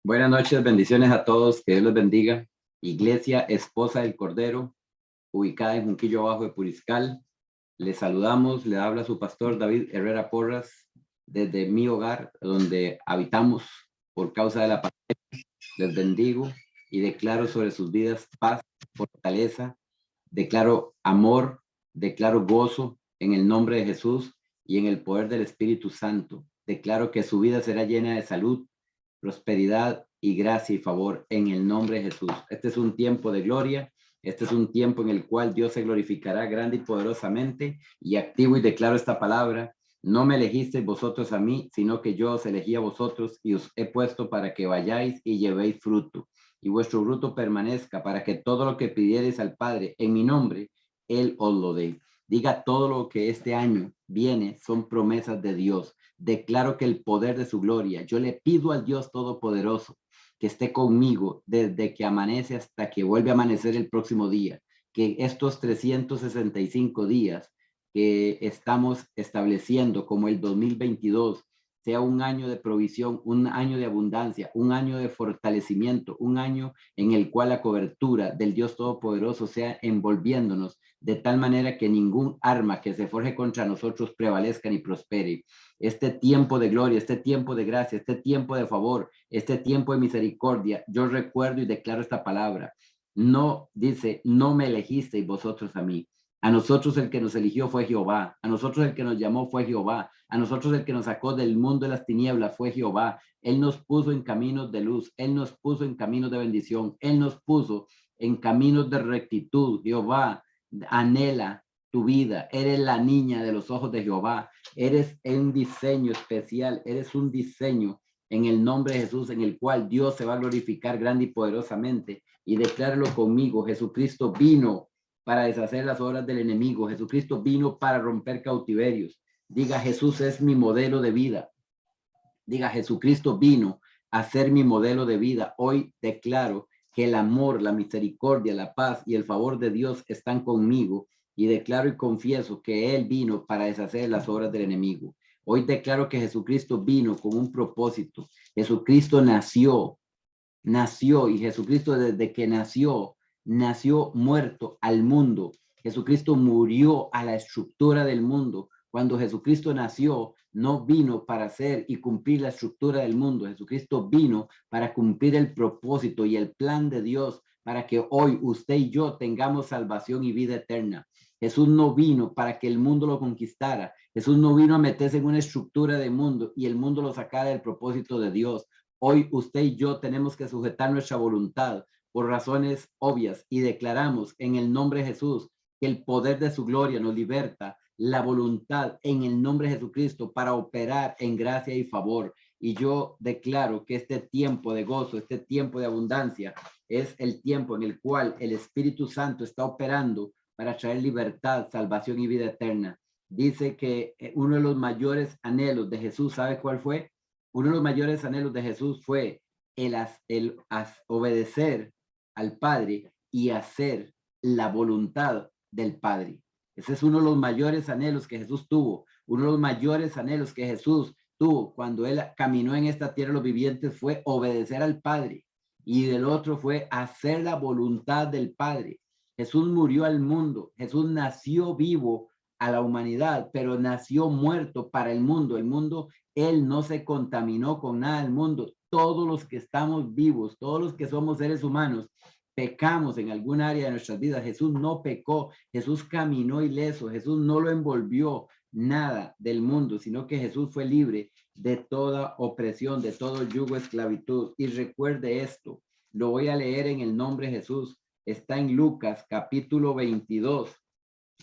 Buenas noches, bendiciones a todos, que Dios los bendiga. Iglesia Esposa del Cordero, ubicada en Junquillo Abajo de Puriscal. Les saludamos, le habla su pastor David Herrera Porras, desde mi hogar, donde habitamos por causa de la pandemia. Les bendigo y declaro sobre sus vidas paz, fortaleza, declaro amor, declaro gozo en el nombre de Jesús y en el poder del Espíritu Santo. Declaro que su vida será llena de salud, prosperidad y gracia y favor en el nombre de Jesús. Este es un tiempo de gloria. Este es un tiempo en el cual Dios se glorificará grande y poderosamente, y activo y declaro esta palabra: no me elegisteis vosotros a mí, sino que yo os elegí a vosotros y os he puesto para que vayáis y llevéis fruto, y vuestro fruto permanezca, para que todo lo que pidiereis al Padre en mi nombre, Él os lo dé. Diga: todo lo que este año viene son promesas de Dios. Declaro que el poder de su gloria, yo le pido al Dios Todopoderoso que esté conmigo desde que amanece hasta que vuelve a amanecer el próximo día, que estos 365 días que estamos estableciendo como el 2022 sea un año de provisión, un año de abundancia, un año de fortalecimiento, un año en el cual la cobertura del Dios Todopoderoso sea envolviéndonos de tal manera que ningún arma que se forje contra nosotros prevalezca ni prospere. Este tiempo de gloria, este tiempo de gracia, este tiempo de favor, este tiempo de misericordia, yo recuerdo y declaro esta palabra. No, dice, no me elegisteis vosotros a mí. A nosotros el que nos eligió fue Jehová. A nosotros el que nos llamó fue Jehová. A nosotros el que nos sacó del mundo de las tinieblas fue Jehová. Él nos puso en caminos de luz. Él nos puso en caminos de bendición. Él nos puso en caminos de rectitud. Jehová anhela tu vida. Eres la niña de los ojos de Jehová. Eres un diseño especial. Eres un diseño en el nombre de Jesús, en el cual Dios se va a glorificar grande y poderosamente. Y decláralo conmigo: Jesucristo vino para deshacer las obras del enemigo. Jesucristo vino para romper cautiverios. Diga: Jesús es mi modelo de vida. Diga: Jesucristo vino a ser mi modelo de vida. Hoy declaro que el amor, la misericordia, la paz y el favor de Dios están conmigo, y declaro y confieso que Él vino para deshacer las obras del enemigo. Hoy declaro que Jesucristo vino con un propósito. Jesucristo nació, y Jesucristo desde que nació muerto al mundo. Jesucristo murió a la estructura del mundo. Cuando Jesucristo nació, no vino para hacer y cumplir la estructura del mundo. Jesucristo vino para cumplir el propósito y el plan de Dios, para que hoy usted y yo tengamos salvación y vida eterna. Jesús no vino para que el mundo lo conquistara. Jesús no vino a meterse en una estructura de mundo y el mundo lo sacara del propósito de Dios. Hoy usted y yo tenemos que sujetar nuestra voluntad por razones obvias, y declaramos en el nombre de Jesús que el poder de su gloria nos liberta la voluntad en el nombre de Jesucristo para operar en gracia y favor. Y yo declaro que este tiempo de gozo, este tiempo de abundancia, es el tiempo en el cual el Espíritu Santo está operando para traer libertad, salvación y vida eterna. Dice que uno de los mayores anhelos de Jesús, ¿sabe cuál fue? Uno de los mayores anhelos de Jesús fue el obedecer al Padre y hacer la voluntad del Padre. Ese es uno de los mayores anhelos que Jesús tuvo. Uno de los mayores anhelos que Jesús tuvo cuando Él caminó en esta tierra de los vivientes fue obedecer al Padre. Y del otro fue hacer la voluntad del Padre. Jesús murió al mundo. Jesús nació vivo a la humanidad, pero nació muerto para el mundo. El mundo, Él no se contaminó con nada del mundo. Todos los que estamos vivos, todos los que somos seres humanos, pecamos en algún área de nuestras vidas. Jesús no pecó. Jesús caminó ileso. Jesús no lo envolvió nada del mundo, sino que Jesús fue libre de toda opresión, de todo yugo de esclavitud. Y recuerde esto, lo voy a leer en el nombre de Jesús. Está en Lucas capítulo 22.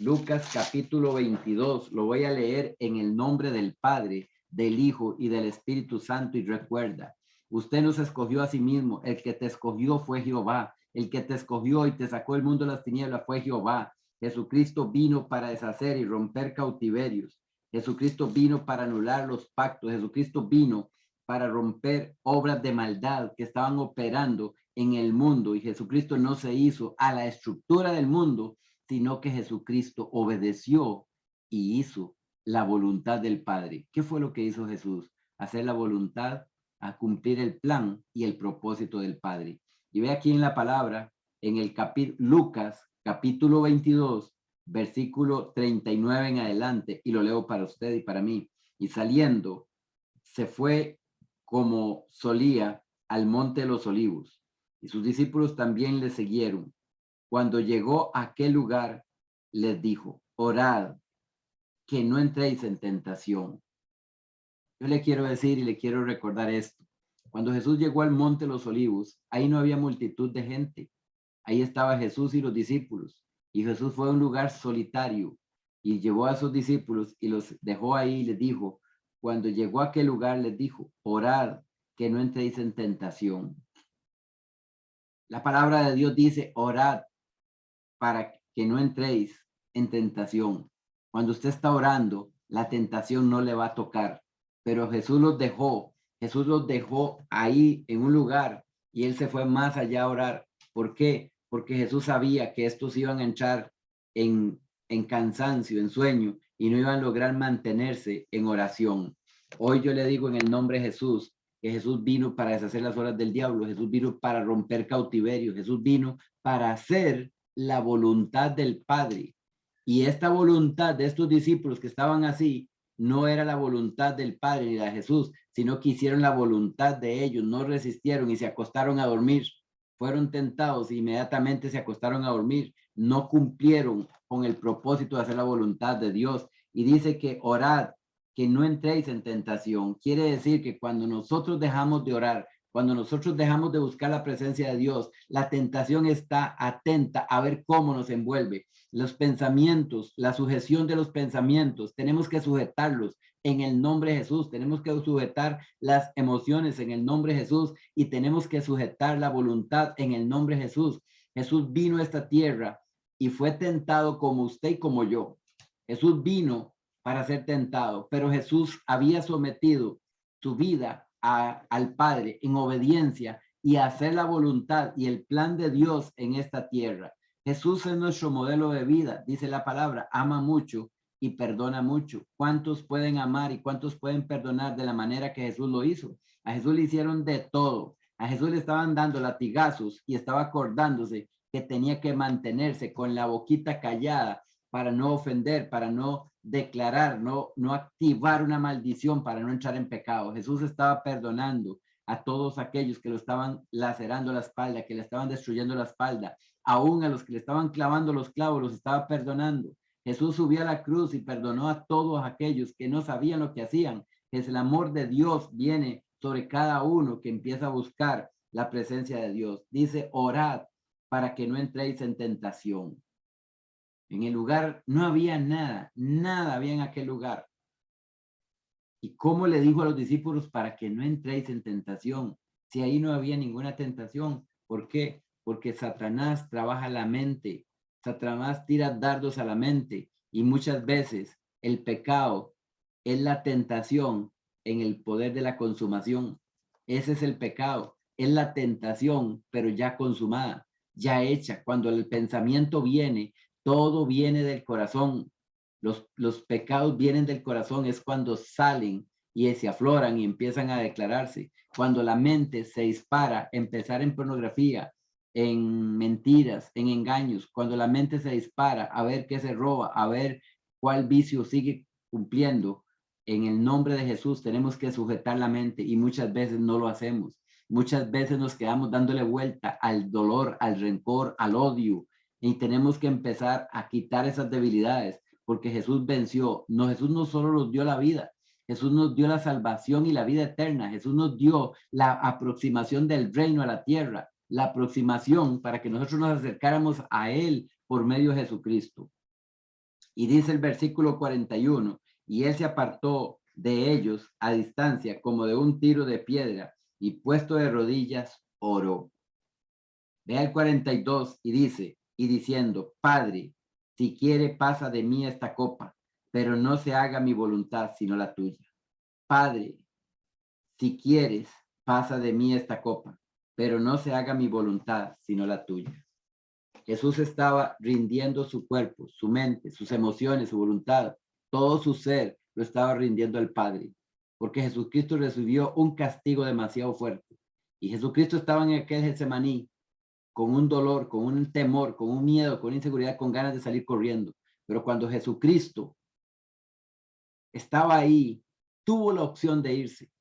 Lucas capítulo 22, lo voy a leer en el nombre del Padre, del Hijo y del Espíritu Santo. Y recuerda, usted nos escogió a sí mismo. El que te escogió fue Jehová. El que te escogió y te sacó del mundo de las tinieblas fue Jehová. Jesucristo vino para deshacer y romper cautiverios. Jesucristo vino para anular los pactos. Jesucristo vino para romper obras de maldad que estaban operando en el mundo. Y Jesucristo no se hizo a la estructura del mundo, sino que Jesucristo obedeció y hizo la voluntad del Padre. ¿Qué fue lo que hizo Jesús? Hacer la voluntad a cumplir el plan y el propósito del Padre. Y ve aquí en la palabra, en el Lucas, capítulo 22, versículo 39 en adelante, y lo leo para usted y para mí. Y saliendo, se fue como solía al monte de los olivos, y sus discípulos también le siguieron. Cuando llegó a aquel lugar, les dijo: orad, que no entréis en tentación. Yo le quiero decir y le quiero recordar esto. Cuando Jesús llegó al monte de los olivos, ahí no había multitud de gente. Ahí estaba Jesús y los discípulos. Y Jesús fue a un lugar solitario y llevó a sus discípulos y los dejó ahí y les dijo, cuando llegó a aquel lugar, les dijo: orad, que no entréis en tentación. La palabra de Dios dice: orad para que no entréis en tentación. Cuando usted está orando, la tentación no le va a tocar, pero Jesús los dejó ahí en un lugar y él se fue más allá a orar. ¿Por qué? Porque Jesús sabía que estos iban a entrar en cansancio, en sueño, y no iban a lograr mantenerse en oración. Hoy yo le digo en el nombre de Jesús, que Jesús vino para deshacer las obras del diablo, Jesús vino para romper cautiverio, Jesús vino para hacer la voluntad del Padre. Y esta voluntad de estos discípulos que estaban así, no era la voluntad del Padre ni la de Jesús, sino que hicieron la voluntad de ellos, no resistieron y se acostaron a dormir. Fueron tentados e inmediatamente se acostaron a dormir. No cumplieron con el propósito de hacer la voluntad de Dios. Y dice que orad, que no entréis en tentación. Quiere decir que cuando nosotros dejamos de orar, cuando nosotros dejamos de buscar la presencia de Dios, la tentación está atenta a ver cómo nos envuelve. Los pensamientos, la sujeción de los pensamientos, tenemos que sujetarlos en el nombre de Jesús. Tenemos que sujetar las emociones en el nombre de Jesús y tenemos que sujetar la voluntad en el nombre de Jesús. Jesús vino a esta tierra y fue tentado como usted y como yo. Jesús vino para ser tentado, pero Jesús había sometido su vida al Padre en obediencia y a hacer la voluntad y el plan de Dios en esta tierra. Jesús es nuestro modelo de vida, dice la palabra, ama mucho y perdona mucho. ¿Cuántos pueden amar y cuántos pueden perdonar de la manera que Jesús lo hizo? A Jesús le hicieron de todo. A Jesús le estaban dando latigazos y estaba acordándose que tenía que mantenerse con la boquita callada para no ofender, para no declarar, no activar una maldición, para no entrar en pecado. Jesús estaba perdonando a todos aquellos que lo estaban lacerando la espalda, que le estaban destruyendo la espalda, aún a los que le estaban clavando los clavos, los estaba perdonando. Jesús subió a la cruz y perdonó a todos aquellos que no sabían lo que hacían. Es el amor de Dios viene sobre cada uno que empieza a buscar la presencia de Dios. Dice: orad para que no entréis en tentación. En el lugar no había nada, nada había en aquel lugar. ¿Y cómo le dijo a los discípulos? Para que no entréis en tentación. Si ahí no había ninguna tentación. ¿Por qué? Porque Satanás trabaja la mente. Satanás tira dardos a la mente. Y muchas veces el pecado es la tentación en el poder de la consumación. Ese es el pecado. Es la tentación, pero ya consumada, ya hecha. Cuando el pensamiento viene, todo viene del corazón. Los pecados vienen del corazón, es cuando salen y se afloran y empiezan a declararse. Cuando la mente se dispara, empezar en pornografía, en mentiras, en engaños, cuando la mente se dispara a ver qué se roba, a ver cuál vicio sigue cumpliendo, en el nombre de Jesús tenemos que sujetar la mente y muchas veces no lo hacemos. Muchas veces nos quedamos dándole vuelta al dolor, al rencor, al odio y tenemos que empezar a quitar esas debilidades porque Jesús venció. No, Jesús no solo nos dio la vida, Jesús nos dio la salvación y la vida eterna. Jesús nos dio la aproximación del reino a la tierra, la aproximación para que nosotros nos acercáramos a Él por medio de Jesucristo. Y dice el versículo 41, y Él se apartó de ellos a distancia como de un tiro de piedra y puesto de rodillas oró. Vea el 42 y dice, y diciendo: Padre, si quiere pasa de mí esta copa, pero no se haga mi voluntad sino la tuya. Padre, si quieres pasa de mí esta copa, pero no se haga mi voluntad sino la tuya. Jesús estaba rindiendo su cuerpo, su mente, sus emociones, su voluntad, todo su ser lo estaba rindiendo al Padre. porque Jesucristo recibió un castigo demasiado fuerte. Y Jesucristo estaba en aquel Getsemaní con un dolor, con un temor, con un miedo, con una inseguridad, con ganas de salir corriendo. Pero cuando Jesucristo estaba ahí, tuvo la opción de irse,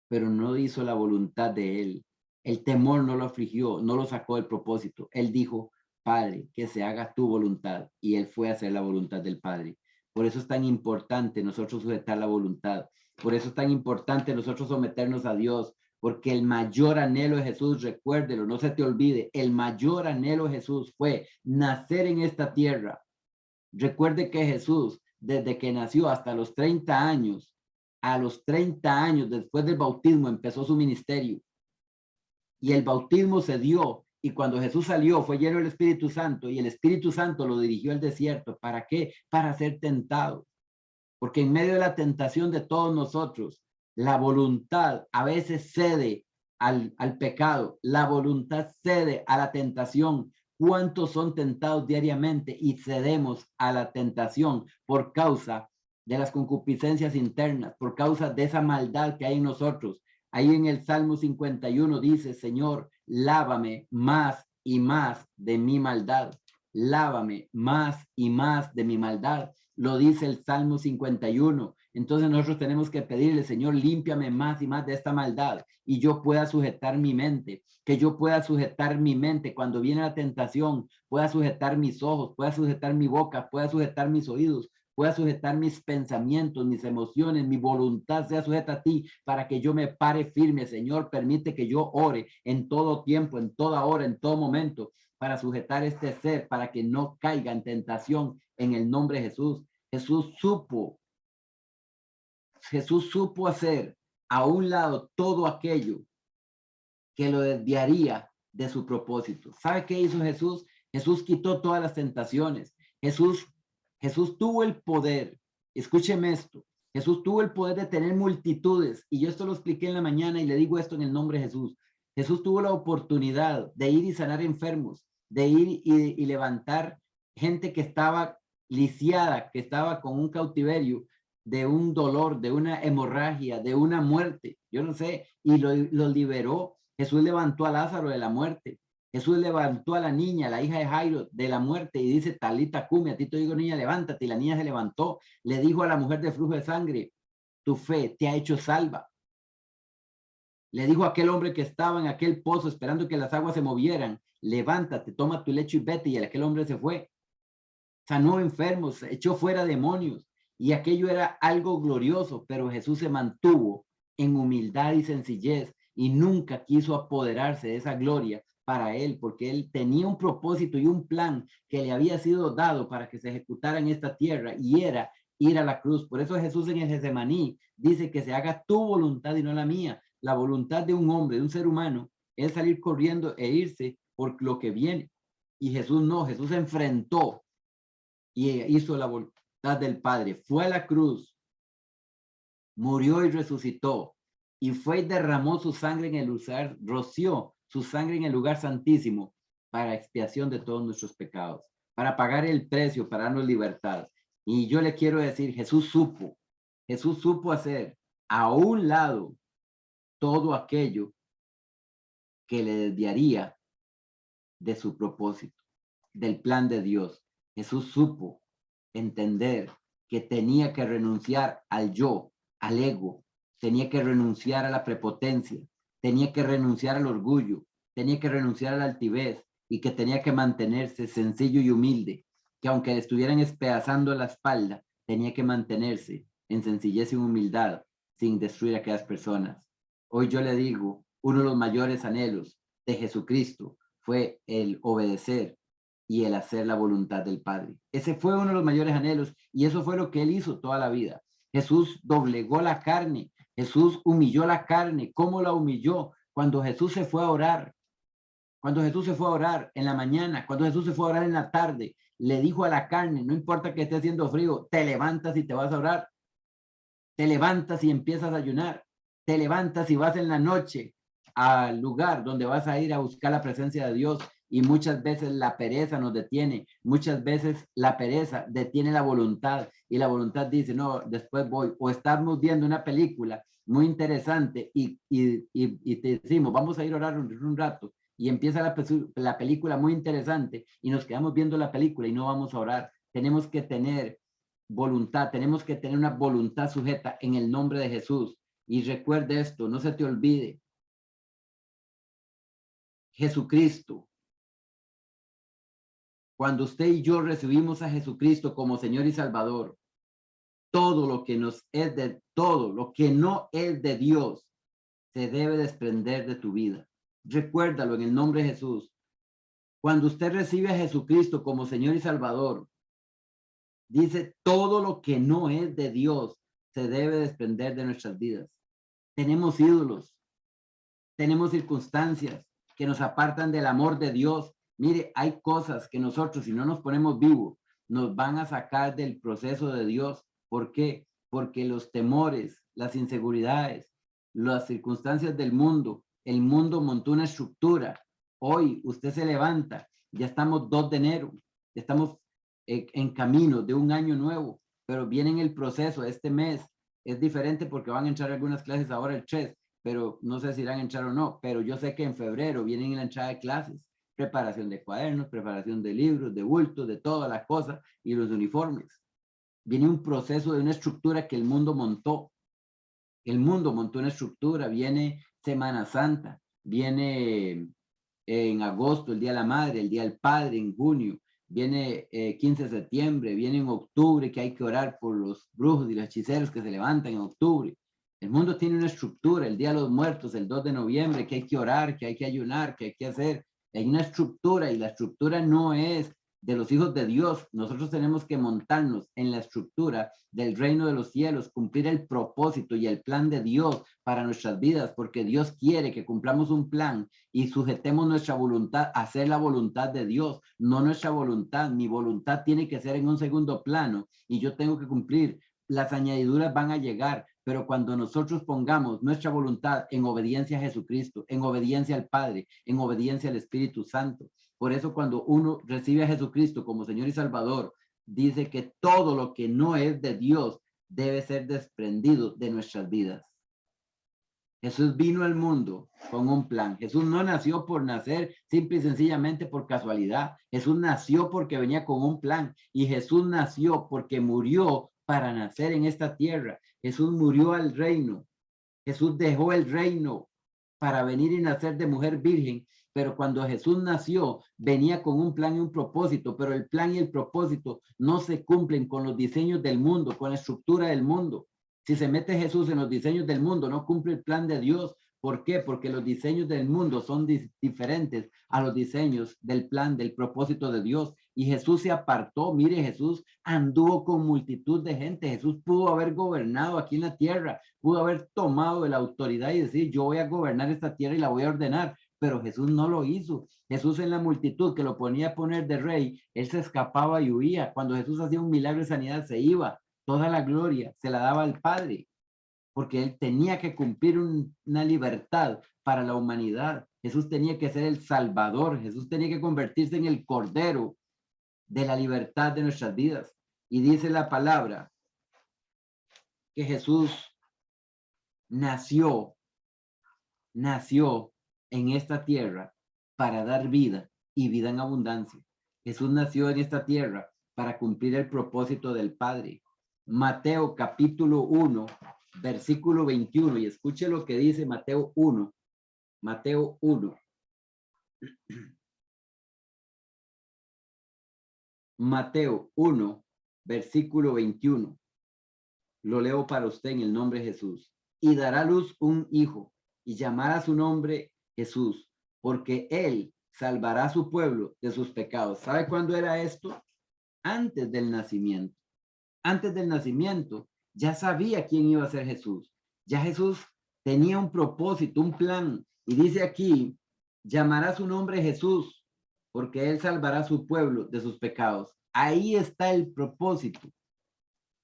pero no hizo la voluntad de él. El temor no lo afligió, no lo sacó del propósito. Él dijo, Padre, que se haga tu voluntad. Y él fue a hacer la voluntad del Padre. Por eso es tan importante nosotros sujetar la voluntad. Por eso es tan importante nosotros someternos a Dios. Porque el mayor anhelo de Jesús, recuérdelo, no se te olvide, el mayor anhelo de Jesús fue nacer en esta tierra. Recuerde que Jesús, desde que nació hasta los 30 años, a los 30 años después del bautismo empezó su ministerio. Y el bautismo se dio. Y cuando Jesús salió, fue lleno del Espíritu Santo. Y el Espíritu Santo lo dirigió al desierto. ¿Para qué? Para ser tentado. Porque en medio de la tentación de todos nosotros, la voluntad a veces cede al pecado. La voluntad cede a la tentación. ¿Cuántos son tentados diariamente y cedemos a la tentación por causa de las concupiscencias internas, por causa de esa maldad que hay en nosotros? Ahí en el Salmo 51 dice, Señor, lávame más y más de mi maldad. Lávame más y más de mi maldad. Lo dice el Salmo 51. Entonces nosotros tenemos que pedirle, Señor, límpiame más y más de esta maldad y yo pueda sujetar mi mente, que yo pueda sujetar mi mente cuando viene la tentación, pueda sujetar mis ojos, pueda sujetar mi boca, pueda sujetar mis oídos, pueda sujetar mis pensamientos, mis emociones, mi voluntad sea sujeta a ti para que yo me pare firme. Señor, permite que yo ore en todo tiempo, en toda hora, en todo momento, para sujetar este ser, para que no caiga en tentación en el nombre de Jesús. Jesús supo hacer a un lado todo aquello que lo desviaría de su propósito. ¿Sabe qué hizo Jesús? Jesús quitó todas las tentaciones. Jesús tuvo el poder. Escúcheme esto. Jesús tuvo el poder de tener multitudes. Y yo esto lo expliqué en la mañana y le digo esto en el nombre de Jesús. Jesús tuvo la oportunidad de ir y sanar enfermos, de ir y levantar gente que estaba lisiada, que estaba con un cautiverio, de un dolor, de una hemorragia, de una muerte, yo no sé, y lo liberó. Jesús levantó a Lázaro de la muerte. Jesús levantó a la niña, la hija de Jairo, de la muerte y dice, Talita cumi, a ti te digo, niña, levántate. Y la niña se levantó. Le dijo a la mujer de flujo de sangre, tu fe te ha hecho salva. Le dijo a aquel hombre que estaba en aquel pozo esperando que las aguas se movieran, levántate, toma tu lecho y vete. Y aquel hombre se fue. Sanó enfermos, echó fuera demonios. Y aquello era algo glorioso, pero Jesús se mantuvo en humildad y sencillez y nunca quiso apoderarse de esa gloria para él, porque él tenía un propósito y un plan que le había sido dado para que se ejecutara en esta tierra y era ir a la cruz. Por eso Jesús en el Getsemaní dice que se haga tu voluntad y no la mía. La voluntad de un hombre, de un ser humano, es salir corriendo e irse por lo que viene. Y Jesús no, Jesús se enfrentó y hizo la voluntad del Padre. Fue a la cruz, murió y resucitó, y fue y derramó su sangre en el lugar, roció su sangre en el lugar santísimo para expiación de todos nuestros pecados, para pagar el precio, para darnos libertad. Y yo le quiero decir, Jesús supo hacer a un lado todo aquello que le desviaría de su propósito, del plan de Dios. Jesús supo entender que tenía que renunciar al yo, al ego, tenía que renunciar a la prepotencia, tenía que renunciar al orgullo, tenía que renunciar a la altivez y que tenía que mantenerse sencillo y humilde, que aunque le estuvieran despedazando la espalda, tenía que mantenerse en sencillez y humildad sin destruir a aquellas personas. Hoy yo le digo, uno de los mayores anhelos de Jesucristo fue el obedecer y el hacer la voluntad del Padre. Ese fue uno de los mayores anhelos y eso fue lo que él hizo toda la vida. Jesús doblegó la carne, Jesús humilló la carne. ¿Cómo la humilló? Cuando Jesús se fue a orar, cuando Jesús se fue a orar en la mañana, cuando Jesús se fue a orar en la tarde, le dijo a la carne, no importa que esté haciendo frío, te levantas y te vas a orar, te levantas y empiezas a ayunar, te levantas y vas en la noche al lugar donde vas a ir a buscar la presencia de Dios. Y muchas veces la pereza nos detiene, muchas veces la pereza detiene la voluntad y la voluntad dice, no, después voy. O estamos viendo una película muy interesante y te decimos, vamos a ir a orar un rato y empieza la película muy interesante y nos quedamos viendo la película y no vamos a orar. Tenemos que tener voluntad, tenemos que tener una voluntad sujeta en el nombre de Jesús. Y recuerde esto, no se te olvide, Jesucristo. Cuando usted y yo recibimos a Jesucristo como Señor y Salvador, todo lo que nos es de todo, lo que no es de Dios, se debe desprender de tu vida. Recuérdalo en el nombre de Jesús. Cuando usted recibe a Jesucristo como Señor y Salvador, dice todo lo que no es de Dios se debe desprender de nuestras vidas. Tenemos ídolos, tenemos circunstancias que nos apartan del amor de Dios. Mire, hay cosas que nosotros, si no nos ponemos vivos, nos van a sacar del proceso de Dios. ¿Por qué? Porque los temores, las inseguridades, las circunstancias del mundo, el mundo montó una estructura. Hoy usted se levanta, ya estamos 2 de enero, ya estamos en camino de un año nuevo, pero viene en el proceso este mes. Es diferente porque van a entrar algunas clases ahora el 3, pero no sé si irán a entrar o no, pero yo sé que en febrero vienen la entrada de clases, preparación de cuadernos, preparación de libros, de bultos, de todas las cosas y los uniformes. Viene un proceso de una estructura que el mundo montó. El mundo montó una estructura, viene Semana Santa, viene en agosto el Día de la Madre, el Día del Padre en junio, viene 15 de septiembre, viene en octubre que hay que orar por los brujos y los hechiceros que se levantan en octubre. El mundo tiene una estructura, el Día de los Muertos, el 2 de noviembre, que hay que orar, que hay que ayunar, que hay que hacer. Hay una estructura y la estructura no es de los hijos de Dios. Nosotros tenemos que montarnos en la estructura del reino de los cielos, cumplir el propósito y el plan de Dios para nuestras vidas, porque Dios quiere que cumplamos un plan y sujetemos nuestra voluntad a hacer la voluntad de Dios, no nuestra voluntad. Mi voluntad tiene que ser en un segundo plano y yo tengo que cumplir. Las añadiduras van a llegar, pero cuando nosotros pongamos nuestra voluntad en obediencia a Jesucristo, en obediencia al Padre, en obediencia al Espíritu Santo. Por eso cuando uno recibe a Jesucristo como Señor y Salvador, dice que todo lo que no es de Dios debe ser desprendido de nuestras vidas. Jesús vino al mundo con un plan. Jesús no nació por nacer simple y sencillamente por casualidad. Jesús nació porque venía con un plan y Jesús nació porque murió para nacer en esta tierra. Jesús murió al reino. Jesús dejó el reino para venir y nacer de mujer virgen. Pero cuando Jesús nació, venía con un plan y un propósito, pero el plan y el propósito no se cumplen con los diseños del mundo, con la estructura del mundo. Si se mete Jesús en los diseños del mundo, no cumple el plan de Dios. ¿Por qué? Porque los diseños del mundo son diferentes a los diseños del plan, del propósito de Dios. Y Jesús se apartó. Mire, Jesús anduvo con multitud de gente. Jesús pudo haber gobernado aquí en la tierra, pudo haber tomado la autoridad y decir, yo voy a gobernar esta tierra y la voy a ordenar. Pero Jesús no lo hizo. Jesús en la multitud que lo ponía a poner de rey, él se escapaba y huía. Cuando Jesús hacía un milagro de sanidad, se iba. Toda la gloria se la daba al Padre, porque él tenía que cumplir una libertad para la humanidad. Jesús tenía que ser el Salvador. Jesús tenía que convertirse en el Cordero de la libertad de nuestras vidas. Y dice la palabra que Jesús nació en esta tierra para dar vida y vida en abundancia. Jesús nació en esta tierra para cumplir el propósito del Padre. Mateo capítulo 1, versículo 21, y escuche lo que dice Mateo 1. Mateo 1. Mateo 1, versículo 21. Lo leo para usted en el nombre de Jesús. Y dará a luz un hijo, y llamará su nombre Jesús, porque él salvará a su pueblo de sus pecados. ¿Sabe cuándo era esto? Antes del nacimiento. Antes del nacimiento, ya sabía quién iba a ser Jesús. Ya Jesús tenía un propósito, un plan. Y dice aquí, llamará su nombre Jesús, porque él salvará a su pueblo de sus pecados. Ahí está el propósito.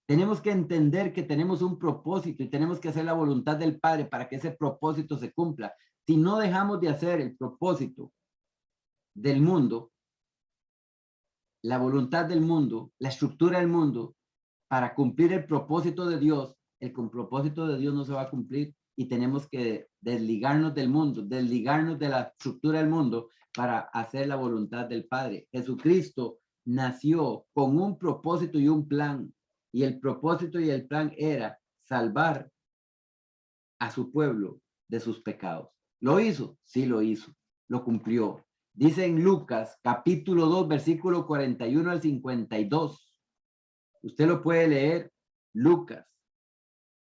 Tenemos que entender que tenemos un propósito y tenemos que hacer la voluntad del Padre para que ese propósito se cumpla. Si no dejamos de hacer el propósito del mundo, la voluntad del mundo, la estructura del mundo, para cumplir el propósito de Dios, el propósito de Dios no se va a cumplir y tenemos que desligarnos del mundo, desligarnos de la estructura del mundo para hacer la voluntad del Padre. Jesucristo nació con un propósito y un plan, y el propósito y el plan era salvar a su pueblo de sus pecados. ¿Lo hizo? Sí, lo hizo. Lo cumplió. Dice en Lucas, capítulo 2, versículo 41 al 52. Usted lo puede leer. Lucas,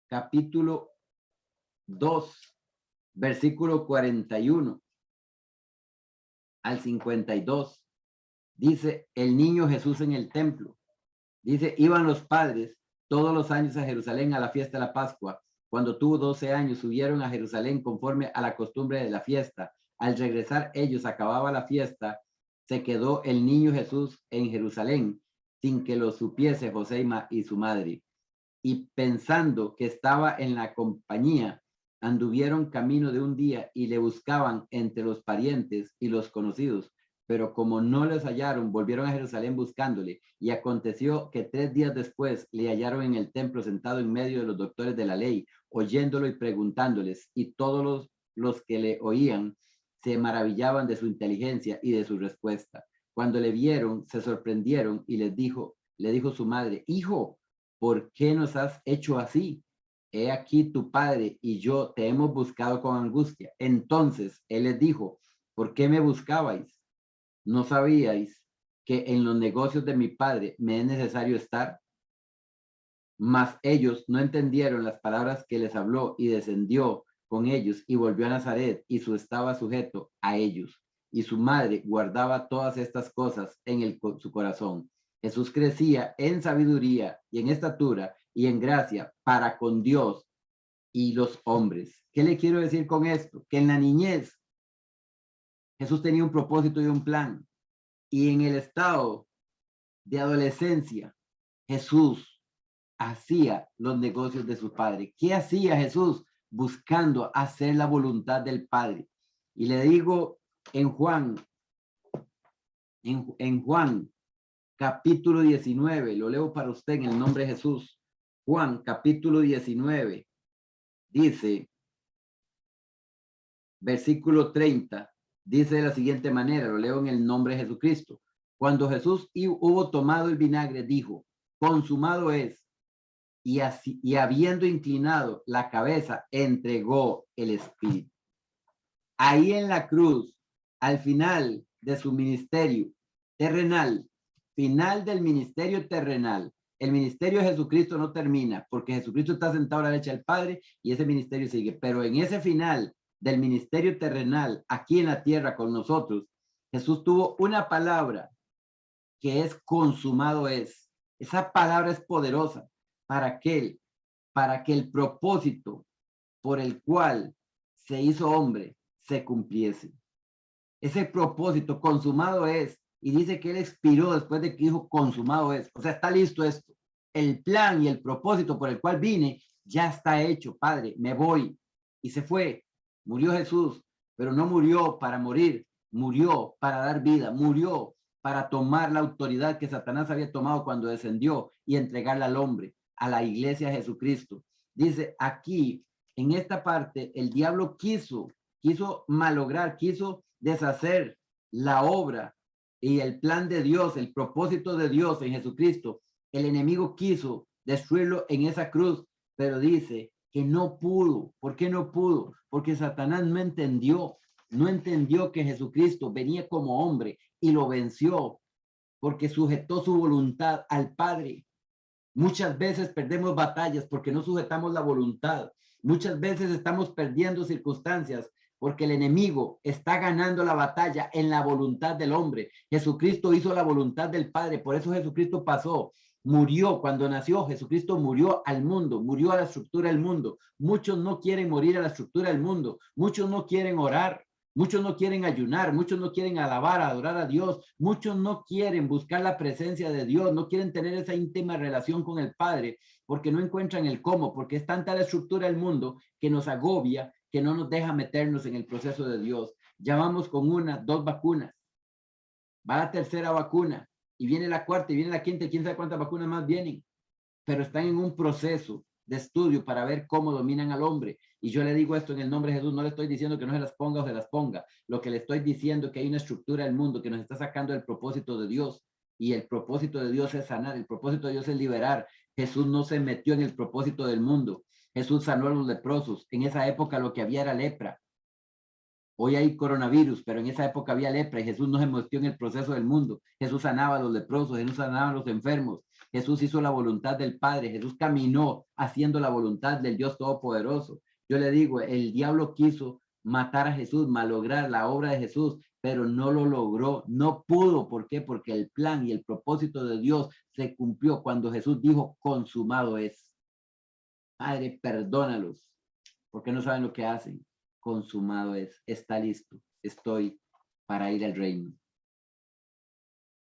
capítulo 2, versículo 41 al 52. Dice, el niño Jesús en el templo. Dice, iban los padres todos los años a Jerusalén a la fiesta de la Pascua. Cuando tuvo 12 años, subieron a Jerusalén conforme a la costumbre de la fiesta. Al regresar ellos, acababa la fiesta, se quedó el niño Jesús en Jerusalén, sin que lo supiese José y su madre. Y pensando que estaba en la compañía, anduvieron camino de un día y le buscaban entre los parientes y los conocidos. Pero como no les hallaron, volvieron a Jerusalén buscándole. Y aconteció que 3 días después le hallaron en el templo sentado en medio de los doctores de la ley, oyéndolo y preguntándoles. Y todos los que le oían se maravillaban de su inteligencia y de su respuesta. Cuando le vieron, se sorprendieron y le dijo su madre, hijo, ¿por qué nos has hecho así? He aquí tu padre y yo te hemos buscado con angustia. Entonces él les dijo, ¿por qué me buscabais? ¿No sabíais que en los negocios de mi padre me es necesario estar? Mas ellos no entendieron las palabras que les habló y descendió con ellos y volvió a Nazaret y estaba sujeto a ellos. Y su madre guardaba todas estas cosas en su corazón. Jesús crecía en sabiduría y en estatura y en gracia para con Dios y los hombres. ¿Qué le quiero decir con esto? Que en la niñez Jesús tenía un propósito y un plan. Y en el estado de adolescencia, Jesús hacía los negocios de su padre. ¿Qué hacía Jesús? Buscando hacer la voluntad del Padre. Y le digo en Juan, en Juan, capítulo 19, lo leo para usted en el nombre de Jesús. Juan, capítulo 19, dice, versículo 30, dice de la siguiente manera, lo leo en el nombre de Jesucristo. Cuando Jesús hubo tomado el vinagre, dijo, consumado es. Y habiendo inclinado la cabeza, entregó el espíritu. Ahí en la cruz, al final de su ministerio terrenal, final del ministerio terrenal, el ministerio de Jesucristo no termina, porque Jesucristo está sentado a la derecha del Padre y ese ministerio sigue. Pero en ese final del ministerio terrenal, aquí en la tierra con nosotros, Jesús tuvo una palabra que es consumado es. Esa palabra es poderosa para que el propósito por el cual se hizo hombre se cumpliese. Ese propósito consumado es, y dice que él expiró después de que dijo consumado es. O sea, está listo esto. El plan y el propósito por el cual vine ya está hecho, Padre, me voy. Y se fue. Murió Jesús, pero no murió para morir, murió para dar vida, murió para tomar la autoridad que Satanás había tomado cuando descendió y entregarla al hombre, a la iglesia de Jesucristo. Dice aquí, en esta parte, el diablo quiso malograr, quiso deshacer la obra y el plan de Dios, el propósito de Dios en Jesucristo. El enemigo quiso destruirlo en esa cruz, pero dice que no pudo. ¿Por qué no pudo? Porque Satanás no entendió que Jesucristo venía como hombre y lo venció, porque sujetó su voluntad al Padre. Muchas veces perdemos batallas porque no sujetamos la voluntad. Muchas veces estamos perdiendo circunstancias porque el enemigo está ganando la batalla en la voluntad del hombre. Jesucristo hizo la voluntad del Padre, por eso Jesucristo murió cuando nació. Jesucristo murió al mundo, murió a la estructura del mundo. Muchos no quieren morir a la estructura del mundo, muchos no quieren orar, muchos no quieren ayunar, muchos no quieren alabar, adorar a Dios, muchos no quieren buscar la presencia de Dios, no quieren tener esa íntima relación con el Padre, porque no encuentran el cómo, porque es tanta la estructura del mundo que nos agobia, que no nos deja meternos en el proceso de Dios. Ya vamos con 2 vacunas, va la 3ª vacuna, y viene la 4ª, y viene la 5ª, y quién sabe cuántas vacunas más vienen, pero están en un proceso de estudio para ver cómo dominan al hombre. Y yo le digo esto en el nombre de Jesús, no le estoy diciendo que no se las ponga o se las ponga. Lo que le estoy diciendo es que hay una estructura del mundo que nos está sacando del propósito de Dios. Y el propósito de Dios es sanar, el propósito de Dios es liberar. Jesús no se metió en el propósito del mundo. Jesús sanó a los leprosos. En esa época lo que había era lepra. Hoy hay coronavirus, pero en esa época había lepra y Jesús no se metió en el proceso del mundo. Jesús sanaba a los leprosos, Jesús sanaba a los enfermos. Jesús hizo la voluntad del Padre. Jesús caminó haciendo la voluntad del Dios Todopoderoso. Yo le digo, el diablo quiso matar a Jesús, malograr la obra de Jesús, pero no lo logró, no pudo. ¿Por qué? Porque el plan y el propósito de Dios se cumplió cuando Jesús dijo, consumado es. Padre, perdónalos, porque no saben lo que hacen. Consumado es, está listo, estoy para ir al reino.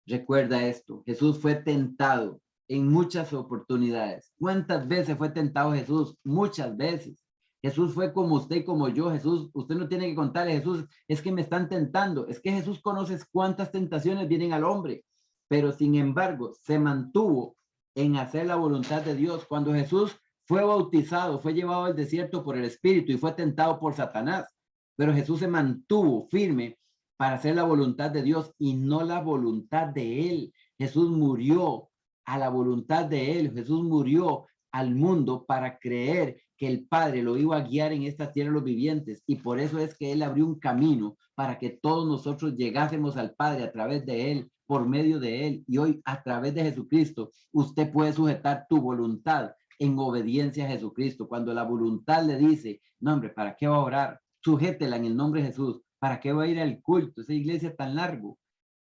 Recuerda esto, Jesús fue tentado en muchas oportunidades. ¿Cuántas veces fue tentado Jesús? Muchas veces. Jesús fue como usted y como yo. Jesús, usted no tiene que contarle, Jesús, es que me están tentando. Es que Jesús conoce cuántas tentaciones vienen al hombre, pero sin embargo se mantuvo en hacer la voluntad de Dios. Cuando Jesús fue bautizado, fue llevado al desierto por el Espíritu y fue tentado por Satanás, pero Jesús se mantuvo firme para hacer la voluntad de Dios y no la voluntad de él. Jesús murió a la voluntad de él. Jesús murió al mundo para creer que el Padre lo iba a guiar en esta tierra de los vivientes, y por eso es que él abrió un camino para que todos nosotros llegásemos al Padre a través de él, por medio de él. Y hoy, a través de Jesucristo, usted puede sujetar tu voluntad en obediencia a Jesucristo. Cuando la voluntad le dice, no hombre, ¿para qué va a orar? Sujétela en el nombre de Jesús. ¿Para qué va a ir al culto? Esa iglesia tan largo.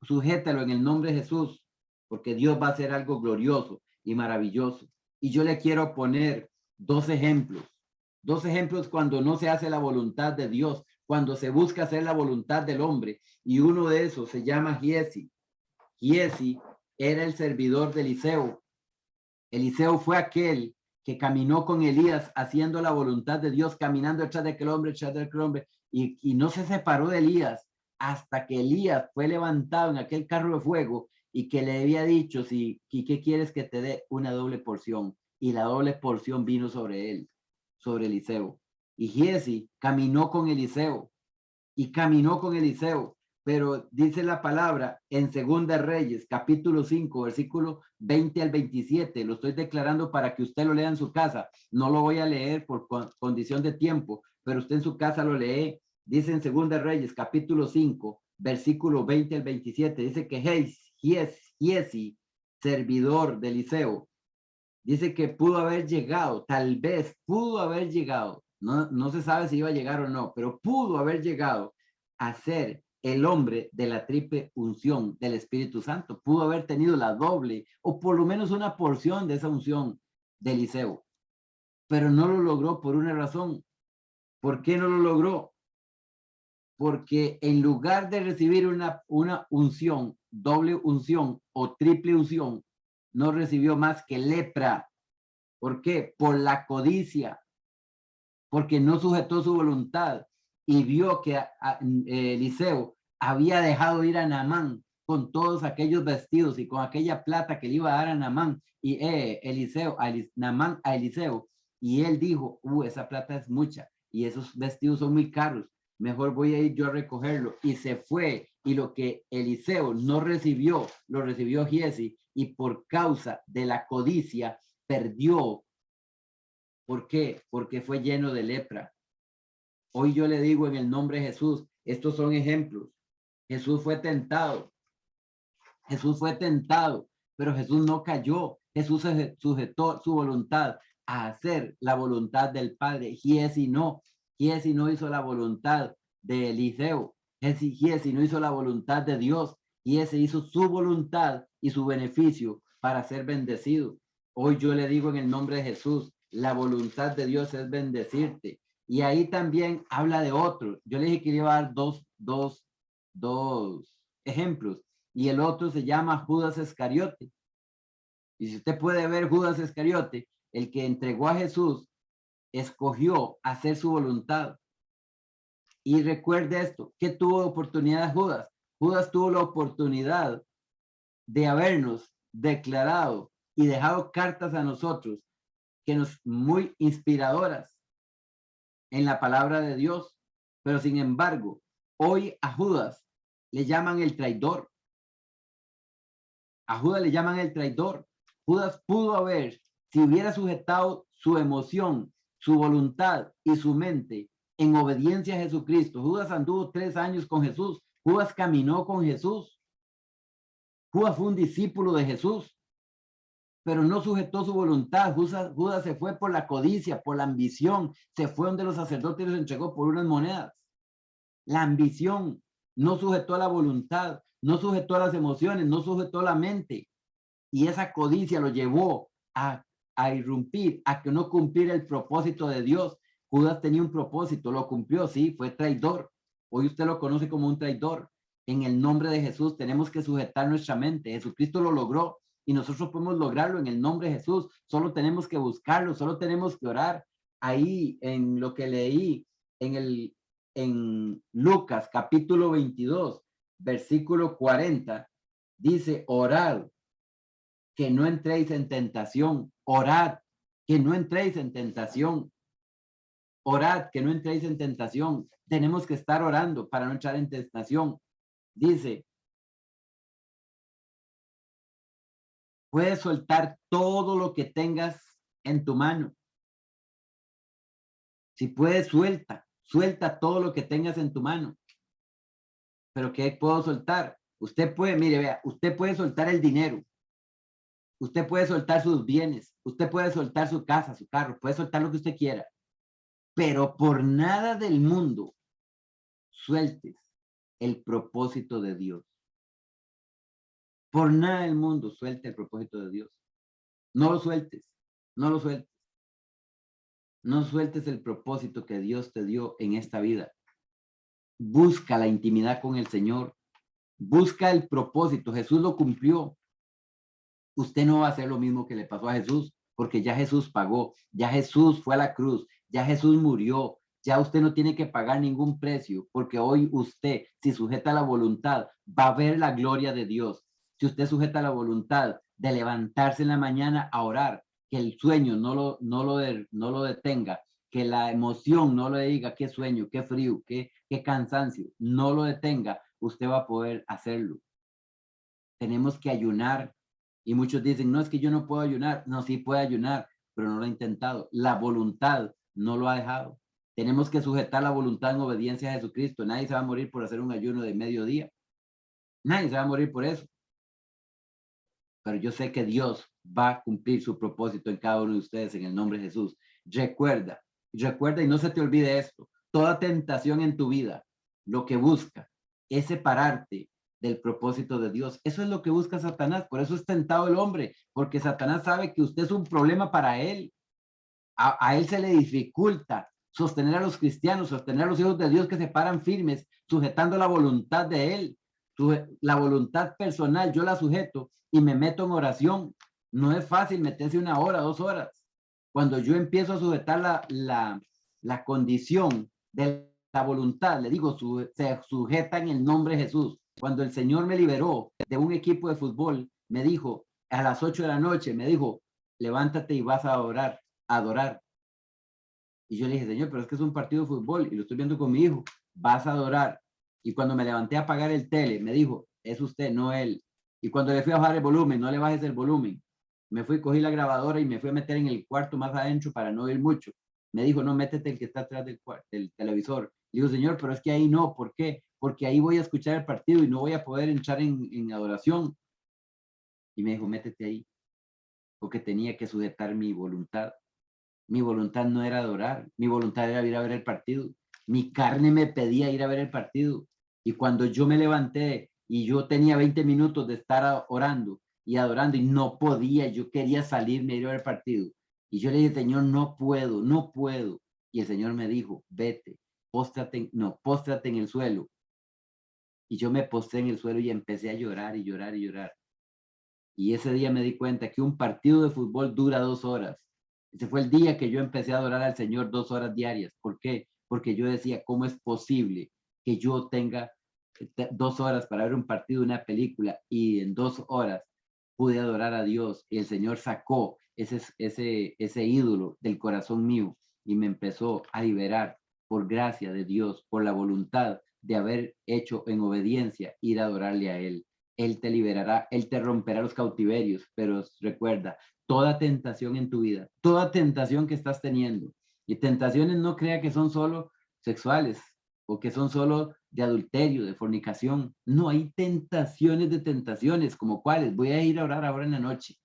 Sujétalo en el nombre de Jesús, porque Dios va a hacer algo glorioso y maravilloso. Y yo le quiero poner dos ejemplos cuando no se hace la voluntad de Dios, cuando se busca hacer la voluntad del hombre. Y uno de esos se llama Giezi. Giezi era el servidor de Eliseo. Eliseo fue aquel que caminó con Elías haciendo la voluntad de Dios, caminando detrás de aquel hombre, y no se separó de Elías hasta que Elías fue levantado en aquel carro de fuego y que le había dicho, ¿y qué quieres que te dé? Una doble porción. Y la doble porción vino sobre él, sobre Eliseo. Y Giezi caminó con Eliseo y caminó con Eliseo. Pero dice la palabra en Segunda Reyes, capítulo 5, versículo 20 al 27. Lo estoy declarando para que usted lo lea en su casa. No lo voy a leer por condición de tiempo, pero usted en su casa lo lee. Dice en Segunda Reyes, capítulo 5, versículo 20 al 27. Dice que Giezi, servidor de Eliseo, dice que pudo haber llegado, tal vez pudo haber llegado. No se sabe si iba a llegar o no, pero pudo haber llegado a ser el hombre de la triple unción del Espíritu Santo. Pudo haber tenido la doble o por lo menos una porción de esa unción de Eliseo, pero no lo logró por una razón. ¿Por qué no lo logró? Porque en lugar de recibir una unción, doble unción o triple unción, no recibió más que lepra. ¿Por qué? Por la codicia, porque no sujetó su voluntad y vio que Eliseo había dejado ir a Naamán con todos aquellos vestidos y con aquella plata que le iba a dar a Naamán y Naamán a Eliseo, y él dijo, esa plata es mucha y esos vestidos son muy caros, mejor voy a ir yo a recogerlo, y se fue, y lo que Eliseo no recibió, lo recibió Giezi, y por causa de la codicia perdió. ¿Por qué? Porque fue lleno de lepra. Hoy yo le digo en el nombre de Jesús, estos son ejemplos. Jesús fue tentado, pero Jesús no cayó. Jesús se sujetó su voluntad a hacer la voluntad del Padre. Giezi no hizo la voluntad de Eliseo. Giezi no hizo la voluntad de Dios. Giezi hizo su voluntad y su beneficio para ser bendecido. Hoy yo le digo en el nombre de Jesús, la voluntad de Dios es bendecirte. Y ahí también habla de otro. Yo le dije que iba a dar dos ejemplos. Y el otro se llama Judas Iscariote. Y si usted puede ver Judas Iscariote, el que entregó a Jesús, escogió hacer su voluntad. Y recuerde esto, ¿qué tuvo oportunidad Judas? Judas tuvo la oportunidad de habernos declarado y dejado cartas a nosotros muy inspiradoras en la palabra de Dios, pero sin embargo, hoy a Judas le llaman el traidor. A Judas le llaman el traidor. Judas pudo haber, si hubiera sujetado su emoción, su voluntad y su mente en obediencia a Jesucristo. Judas anduvo 3 años con Jesús. Judas caminó con Jesús. Judas fue un discípulo de Jesús, pero no sujetó su voluntad. Judas se fue por la codicia, por la ambición. Se fue donde los sacerdotes los entregó por unas monedas. La ambición no sujetó la voluntad, no sujetó las emociones, no sujetó la mente. Y esa codicia lo llevó a irrumpir, a que no cumpliera el propósito de Dios. Judas tenía un propósito, lo cumplió, sí, fue traidor. Hoy usted lo conoce como un traidor. En el nombre de Jesús tenemos que sujetar nuestra mente. Jesucristo lo logró y nosotros podemos lograrlo en el nombre de Jesús. Solo tenemos que buscarlo, solo tenemos que orar. Ahí en lo que leí en Lucas capítulo 22, versículo 40, dice: orad que no entréis en tentación. Orad que no entréis en tentación. Orad que no entréis en tentación. Tenemos que estar orando para no entrar en tentación. Dice: puedes soltar todo lo que tengas en tu mano. Si puedes, suelta todo lo que tengas en tu mano. Pero ¿qué puedo soltar? Usted puede, mire, vea, usted puede soltar el dinero. Usted puede soltar sus bienes. Usted puede soltar su casa, su carro. Puede soltar lo que usted quiera. Pero por nada del mundo sueltes el propósito de Dios. Por nada del mundo suelte el propósito de Dios. No lo sueltes. No lo sueltes. No sueltes el propósito que Dios te dio en esta vida. Busca la intimidad con el Señor. Busca el propósito. Jesús lo cumplió. Usted no va a hacer lo mismo que le pasó a Jesús, porque ya Jesús pagó. Ya Jesús fue a la cruz. Ya Jesús murió. Ya usted no tiene que pagar ningún precio, porque hoy usted, si sujeta la voluntad, va a ver la gloria de Dios. Si usted sujeta la voluntad de levantarse en la mañana a orar, que el sueño no lo detenga, que la emoción no le diga qué sueño, qué frío, qué cansancio, no lo detenga, usted va a poder hacerlo. Tenemos que ayunar. Y muchos dicen: no, es que yo no puedo ayunar. No, sí puede ayunar, pero no lo ha intentado. La voluntad no lo ha dejado. Tenemos que sujetar la voluntad en obediencia a Jesucristo. Nadie se va a morir por hacer un ayuno de mediodía. Nadie se va a morir por eso. Pero yo sé que Dios va a cumplir su propósito en cada uno de ustedes en el nombre de Jesús. Recuerda y no se te olvide esto: toda tentación en tu vida lo que busca es separarte del propósito de Dios. Eso es lo que busca Satanás. Por eso es tentado el hombre, porque Satanás sabe que usted es un problema para él. A él se le dificulta sostener a los cristianos, sostener a los hijos de Dios que se paran firmes, sujetando la voluntad de él, la voluntad personal. Yo la sujeto y me meto en oración. No es fácil meterse 1 hora, 2 horas. Cuando yo empiezo a sujetar la condición de la voluntad, le digo, se sujeta en el nombre de Jesús. Cuando el Señor me liberó de un equipo de fútbol, me dijo a las 8 de la noche, me dijo: levántate y vas a orar, a adorar. Y yo le dije: Señor, pero es que es un partido de fútbol y lo estoy viendo con mi hijo. Vas a adorar. Y cuando me levanté a apagar el tele, me dijo: es usted, no él. Y cuando le fui a bajar el volumen: no le bajes el volumen. Me fui, cogí la grabadora y me fui a meter en el cuarto más adentro para no oír mucho. Me dijo: no, métete el que está atrás del televisor. Le digo: Señor, pero es que ahí no. ¿Por qué? Porque ahí voy a escuchar el partido y no voy a poder entrar en adoración. Y me dijo: métete ahí. Porque tenía que sujetar mi voluntad. Mi voluntad no era adorar, mi voluntad era ir a ver el partido. Mi carne me pedía ir a ver el partido. Y cuando yo me levanté y yo tenía 20 minutos de estar orando y adorando y no podía, yo quería salirme a ir a ver el partido. Y yo le dije: Señor, no puedo, no puedo. Y el Señor me dijo: vete, póstrate en el suelo. Y yo me postré en el suelo y empecé a llorar y llorar y llorar. Y ese día me di cuenta que un partido de fútbol dura 2 horas. Ese fue el día que yo empecé a adorar al Señor 2 horas diarias. ¿Por qué? Porque yo decía: ¿cómo es posible que yo tenga 2 horas para ver un partido, una película, y en 2 horas pude adorar a Dios? Y el Señor sacó ese ídolo del corazón mío y me empezó a liberar por gracia de Dios, por la voluntad de haber hecho en obediencia, ir a adorarle a Él. Él te liberará, Él te romperá los cautiverios, pero recuerda, toda tentación en tu vida, toda tentación que estás teniendo, y tentaciones no crea que son solo sexuales o que son solo de adulterio, de fornicación. No, hay tentaciones de tentaciones, como cuáles. Voy a ir a orar ahora en la noche.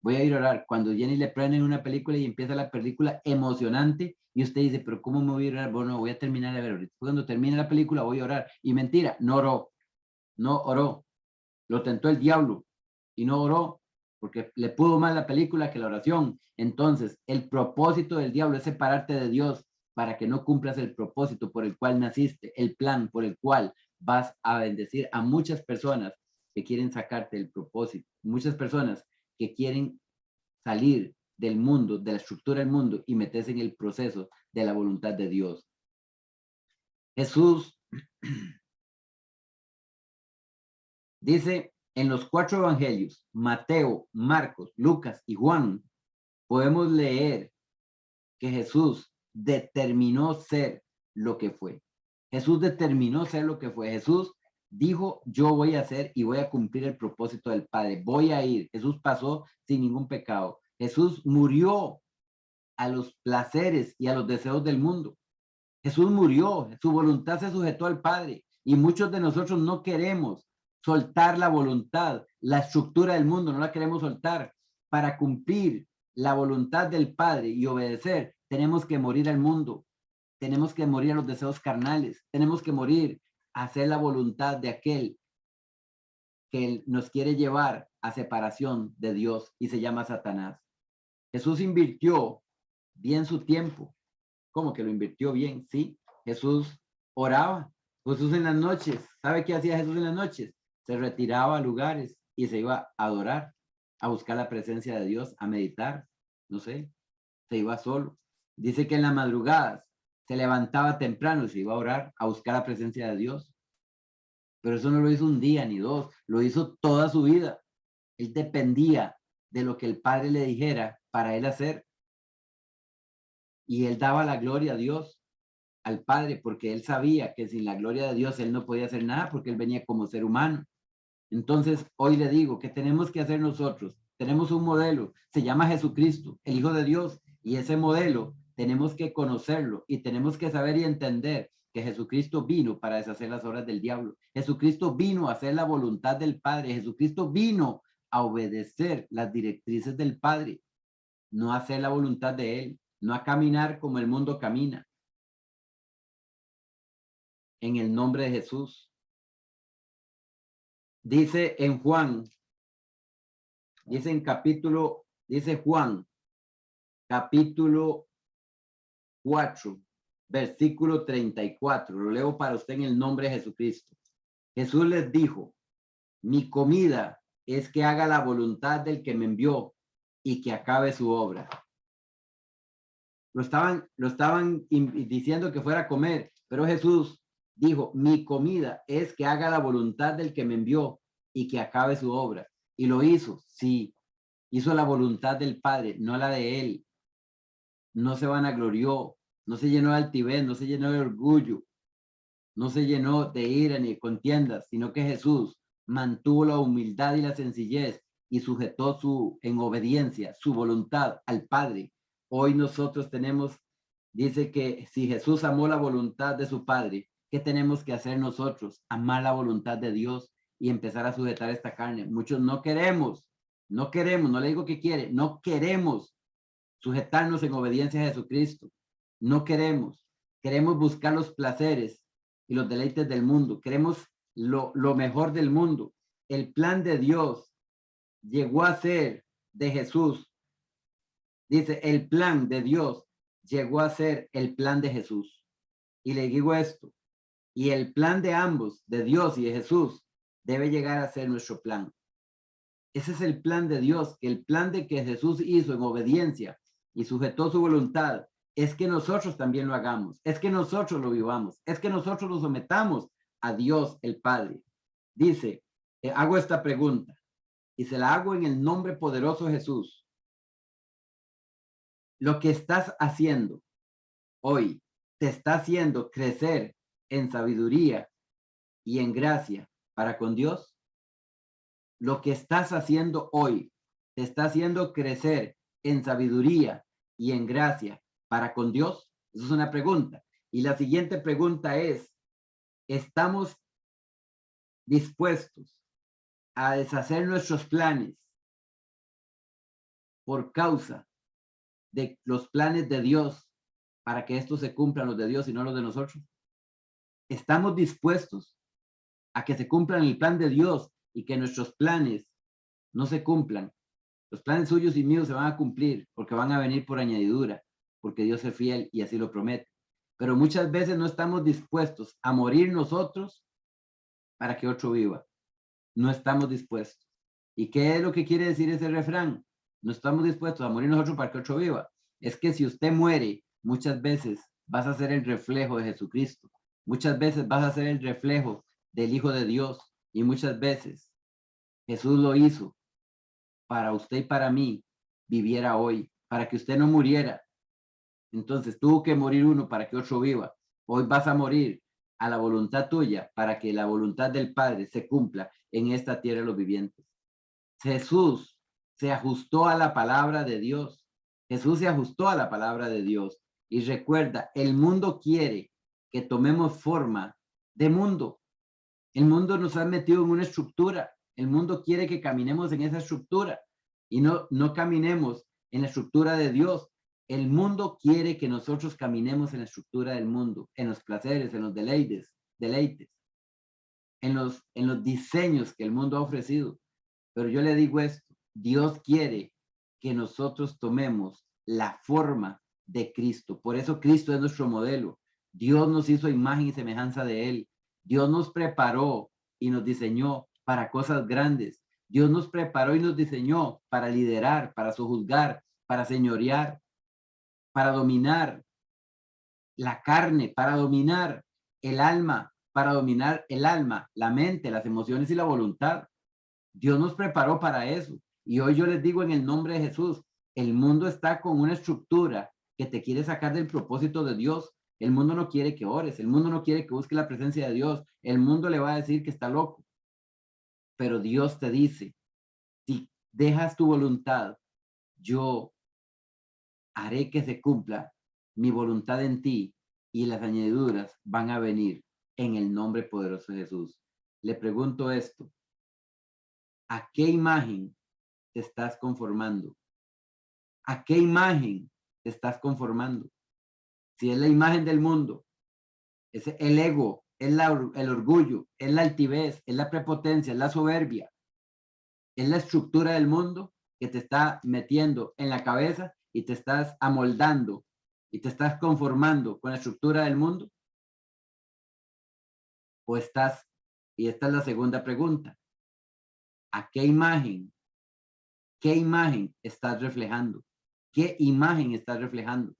Voy a ir a orar. Cuando Jenny le prenden una película y empieza la película emocionante y usted dice, pero ¿cómo me voy a orar? Bueno, voy a terminar de ver ahorita. Cuando termine la película voy a orar. Y mentira, no oró. No oró. Lo tentó el diablo y no oró porque le pudo más la película que la oración. Entonces, el propósito del diablo es separarte de Dios para que no cumplas el propósito por el cual naciste, el plan por el cual vas a bendecir a muchas personas que quieren sacarte el propósito, muchas personas que quieren salir del mundo, de la estructura del mundo y meterse en el proceso de la voluntad de Dios. Jesús dice en los 4 evangelios, Mateo, Marcos, Lucas y Juan, podemos leer que Jesús determinó ser lo que fue. Jesús determinó ser lo que fue. Jesús dijo, yo voy a hacer y voy a cumplir el propósito del Padre. Voy a ir. Jesús pasó sin ningún pecado. Jesús murió a los placeres y a los deseos del mundo. Jesús murió, su voluntad se sujetó al Padre y muchos de nosotros no queremos soltar la voluntad, la estructura del mundo, no la queremos soltar. Para cumplir la voluntad del Padre y obedecer, tenemos que morir al mundo, tenemos que morir a los deseos carnales, tenemos que morir a hacer la voluntad de aquel que nos quiere llevar a separación de Dios y se llama Satanás. Jesús invirtió bien su tiempo. ¿Cómo que lo invirtió bien? Sí, Jesús oraba. Jesús en las noches, ¿sabe qué hacía Jesús en las noches? Se retiraba a lugares y se iba a adorar, a buscar la presencia de Dios, a meditar, no sé, se iba solo. Dice que en las madrugadas se levantaba temprano y se iba a orar, a buscar la presencia de Dios. Pero eso no lo hizo un día ni dos, lo hizo toda su vida. Él dependía de lo que el Padre le dijera para él hacer. Y él daba la gloria a Dios, al Padre, porque él sabía que sin la gloria de Dios él no podía hacer nada porque él venía como ser humano. Entonces, hoy le digo que tenemos que hacer nosotros. Tenemos un modelo, se llama Jesucristo, el Hijo de Dios, y ese modelo tenemos que conocerlo y tenemos que saber y entender que Jesucristo vino para deshacer las obras del diablo. Jesucristo vino a hacer la voluntad del Padre. Jesucristo vino a obedecer las directrices del Padre, no a hacer la voluntad de él, no a caminar como el mundo camina. En el nombre de Jesús. Dice en Juan, dice en capítulo, dice Juan, capítulo 4, versículo 34. Lo leo para usted en el nombre de Jesucristo. Jesús les dijo, mi comida es que haga la voluntad del que me envió y que acabe su obra. Lo estaban diciendo que fuera a comer, pero Jesús dijo, mi comida es que haga la voluntad del que me envió y que acabe su obra. Y lo hizo, sí, hizo la voluntad del Padre, no la de él. No se vanaglorió, no se llenó de altivez, no se llenó de orgullo, no se llenó de ira ni de contiendas, sino que Jesús mantuvo la humildad y la sencillez y sujetó en obediencia su voluntad al Padre. Hoy nosotros tenemos, dice que si Jesús amó la voluntad de su Padre, ¿qué tenemos que hacer nosotros? Amar la voluntad de Dios y empezar a sujetar esta carne. Muchos no queremos, no le digo que quiere, no queremos sujetarnos en obediencia a Jesucristo. No queremos buscar los placeres y los deleites del mundo. Queremos lo mejor del mundo. El plan de Dios llegó a ser de Jesús. Dice, el plan de Dios llegó a ser el plan de Jesús. Y le digo esto, y el plan de ambos, de Dios y de Jesús, debe llegar a ser nuestro plan. Ese es el plan de Dios, que el plan de que Jesús hizo en obediencia y sujetó su voluntad, es que nosotros también lo hagamos, es que nosotros lo vivamos, es que nosotros lo sometamos a Dios el Padre. Dice, hago esta pregunta y se la hago en el nombre poderoso de Jesús. Lo que estás haciendo hoy te está haciendo crecer en sabiduría y en gracia para con Dios. Lo que estás haciendo hoy te está haciendo crecer en sabiduría y en gracia para con Dios. Esa es una pregunta. Y la siguiente pregunta es, ¿estamos dispuestos a deshacer nuestros planes por causa de los planes de Dios para que estos se cumplan, los de Dios y no los de nosotros? ¿Estamos dispuestos a que se cumplan el plan de Dios y que nuestros planes no se cumplan? Los planes suyos y míos se van a cumplir porque van a venir por añadidura, porque Dios es fiel y así lo promete. Pero muchas veces no estamos dispuestos a morir nosotros para que otro viva. No estamos dispuestos. ¿Y qué es lo que quiere decir ese refrán? No estamos dispuestos a morir nosotros para que otro viva. Es que si usted muere, muchas veces vas a ser el reflejo de Jesucristo. Muchas veces vas a ser el reflejo del Hijo de Dios. Y muchas veces Jesús lo hizo para usted y para mí viviera hoy, para que usted no muriera. Entonces tuvo que morir uno para que otro viva. Hoy vas a morir a la voluntad tuya para que la voluntad del Padre se cumpla en esta tierra de los vivientes. Jesús se ajustó a la palabra de Dios. Jesús se ajustó a la palabra de Dios. Y recuerda, el mundo quiere que tomemos forma de mundo. El mundo nos ha metido en una estructura. El mundo quiere que caminemos en esa estructura y no caminemos en la estructura de Dios. El mundo quiere que nosotros caminemos en la estructura del mundo, en los placeres, en los deleites, en los diseños que el mundo ha ofrecido. Pero yo le digo esto, Dios quiere que nosotros tomemos la forma de Cristo. Por eso Cristo es nuestro modelo. Dios nos hizo imagen y semejanza de Él. Dios nos preparó y nos diseñó para cosas grandes. Dios nos preparó y nos diseñó para liderar, para sojuzgar, para señorear, para dominar la carne, para dominar el alma, la mente, las emociones y la voluntad. Dios nos preparó para eso. Y hoy yo les digo en el nombre de Jesús, el mundo está con una estructura que te quiere sacar del propósito de Dios. El mundo no quiere que ores, el mundo no quiere que busques la presencia de Dios. El mundo le va a decir que está loco. Pero Dios te dice, si dejas tu voluntad, yo haré que se cumpla mi voluntad en ti y las añadiduras van a venir en el nombre poderoso de Jesús. Le pregunto esto, ¿a qué imagen te estás conformando? ¿A qué imagen te estás conformando? Si es la imagen del mundo, es el ego, es el orgullo, es la altivez, es la prepotencia, es la soberbia, es la estructura del mundo que te está metiendo en la cabeza y te estás amoldando y te estás conformando con la estructura del mundo, o estás, y esta es la segunda pregunta, ¿a qué imagen estás reflejando? ¿Qué imagen estás reflejando?